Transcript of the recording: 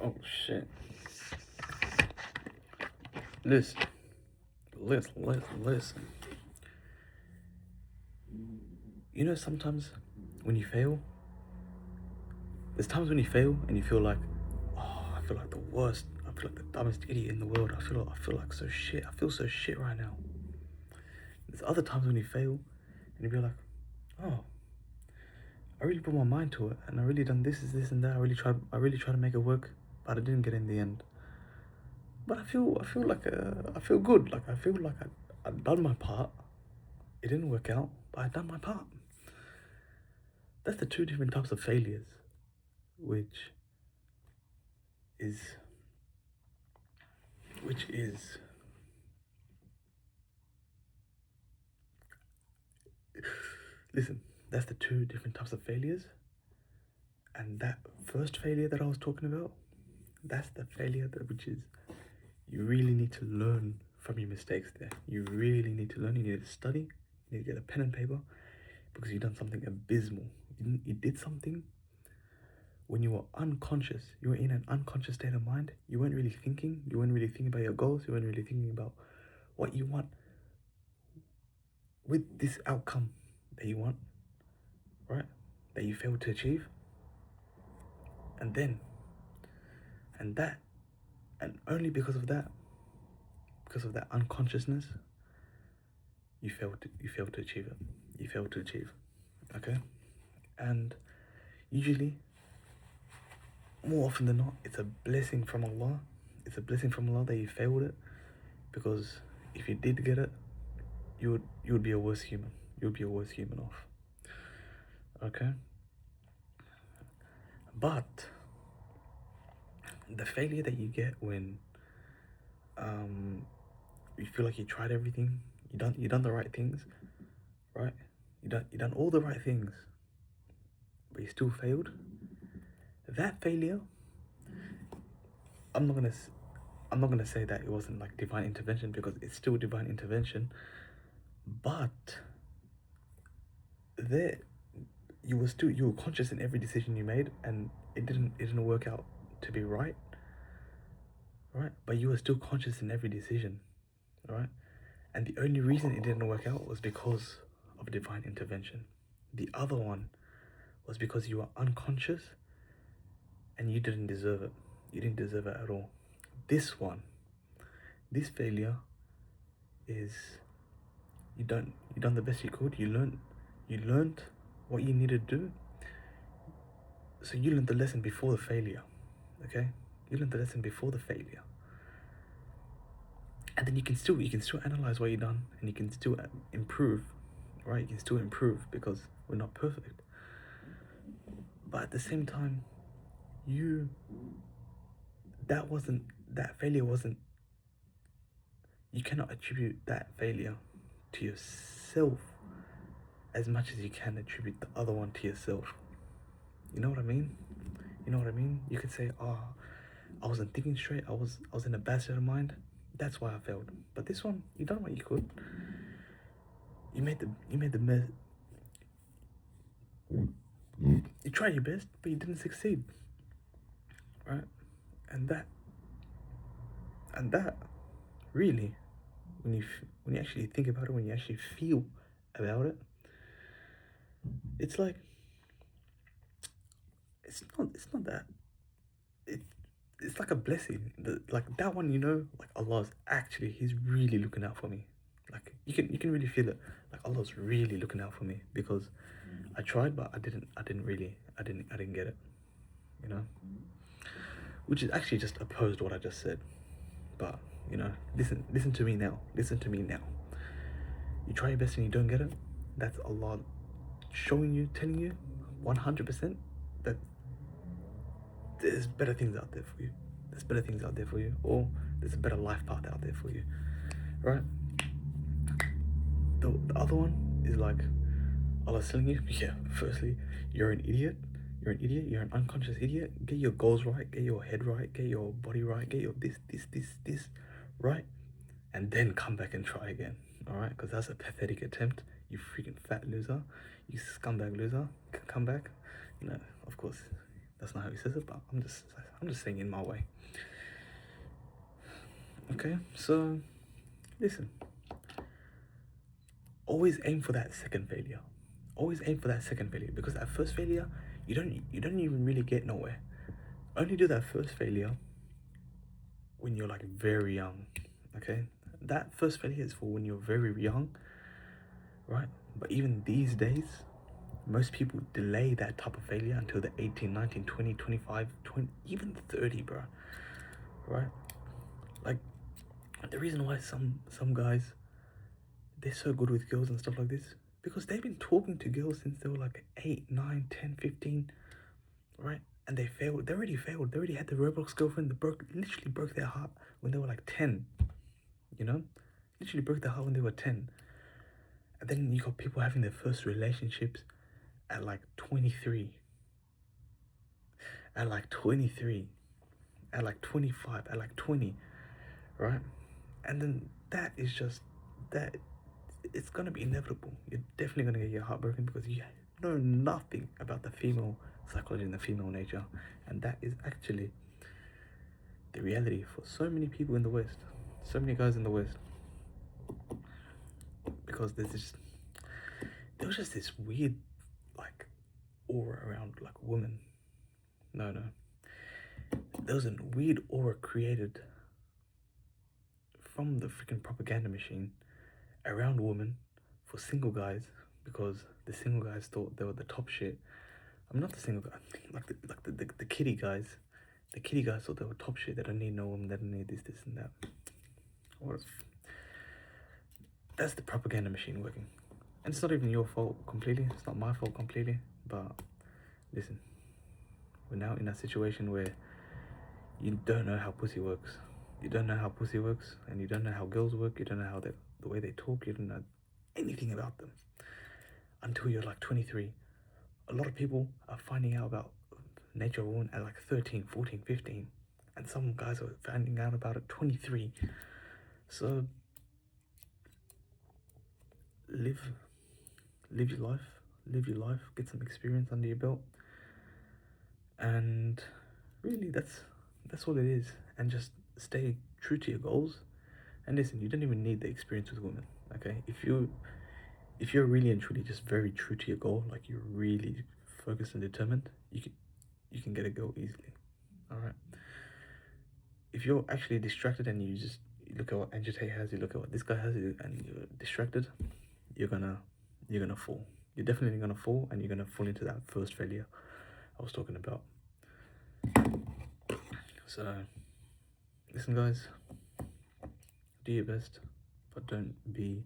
Oh shit. Listen. Listen. You know, sometimes when you fail, there's times when you fail and you feel like, oh, I feel like the worst. I feel like the dumbest idiot in the world. I feel like so shit. I feel so shit right now. There's other times when you fail and you be like, oh, I really put my mind to it and I really done this and that. I really tried to make it work, but I didn't get it in the end. But I feel good. Like I feel like I've done my part. It didn't work out, but I done my part. That's the two different types of failures, which is listen, that's the two different types of failures. And that first failure that I was talking about, that's the failure which is, you really need to learn from your mistakes there. You really need to learn. You need to study. You need to get a pen and paper, because you've done something abysmal. You did something when you were unconscious. You were in an unconscious state of mind. You weren't really thinking. You weren't really thinking about your goals. You weren't really thinking about what you want with this outcome that you want, right? That you failed to achieve. And only because of that unconsciousness, you failed to achieve it. You failed to achieve, okay? And usually, more often than not, it's a blessing from Allah. It's a blessing from Allah that you failed it, because if you did get it, you would be a worse human. You would be a worse human off. Okay? But the failure that you get when you feel like you tried everything, you done the right things, right? You done all the right things, but you still failed. That failure, I'm not gonna say that it wasn't like divine intervention, because it's still divine intervention, but there you were conscious in every decision you made, and it didn't work out to be right, but you were still conscious in every decision, right? And the only reason it didn't work out was because of divine intervention. The other one was because you were unconscious and you didn't deserve it. You didn't deserve it at all. This failure is, you done the best you could. You learned what you needed to do. So you learned the lesson before the failure, okay? You learned the lesson before the failure. And then you can still analyze what you've done, and you can still improve, right? You can still improve, because we're not perfect. But at the same time, that failure wasn't, you cannot attribute that failure to yourself as much as you can attribute the other one to yourself. You know what I mean? You could say, oh, I wasn't thinking straight, I was in a bad state of mind, that's why I failed. But this one, you done what you could. You made the best. You tried your best, but you didn't succeed, right? And that really, when you actually think about it, when you actually feel about it, it's like, it's not that, it's like a blessing. Like that one, like Allah's actually, He's really looking out for me. Like you can really feel it. Like Allah's really looking out for me, because I tried, but I didn't get it. Which is actually just opposed to what I just said. But listen to me now. You try your best and you don't get it. That's Allah showing you, telling you 100% that there's better things out there for you. Or there's a better life path out there for you, right? The other one is like, Allah's telling you, yeah, firstly, you're an idiot. You're an unconscious idiot. Get your goals right. Get your head right. Get your body right. Get your this right. And then come back and try again. All right? Because that's a pathetic attempt. You freaking fat loser. You scumbag loser. Come back. Of course, That's not how he says it, but I'm just saying in my way. Okay, so listen. Always aim for that second failure. Always aim for that second failure, because that first failure, you don't even really get nowhere. Only do that first failure when you're like very young. Okay, that first failure is for when you're very young, right? But even these days, most people delay that type of failure until they're 18, 19, 20, 25, 20, even 30, bro. Right? Like, the reason why some guys, they're so good with girls and stuff like this, because they've been talking to girls since they were like 8, 9, 10, 15, right? And they failed. They already failed. They already had the Roblox girlfriend that literally broke their heart when they were like 10, you know? Literally broke their heart when they were 10. And then you got people having their first relationships at like 23, at like 23, at like 25, at like 20, right? And then that is just, that, it's gonna be inevitable. You're definitely gonna get your heart broken because you know nothing about the female psychology and the female nature. And that is actually the reality for so many people in the West, so many guys in the West. Because there was just this weird like aura around like women. No, there was a weird aura created from the freaking propaganda machine around women for single guys, because the single guys thought they were the top shit. I'm not the single guy, like the kitty guys. The kitty guys thought they were top shit. They don't need no woman. They don't need this and that. What? That's the propaganda machine working, and it's not even your fault completely. It's not my fault completely. But listen, we're now in a situation where you don't know how pussy works. You don't know how pussy works, and you don't know how girls work. You don't know how the way they talk. You don't know anything about them until you're like 23. A lot of people are finding out about nature of women at like 13, 14, 15, and some guys are finding out about it 23. So live your life, get some experience under your belt, and really that's all it is. And just stay true to your goals. And listen, you don't even need the experience with women, okay? If you're really and truly just very true to your goal, like you're really focused and determined, you can get a girl easily. All right. If you're actually distracted and you look at what Andrew Tate has, you look at what this guy has, and you're distracted, you're gonna fall. You're definitely gonna fall, and you're gonna fall into that first failure I was talking about. So listen, guys, do your best, but don't be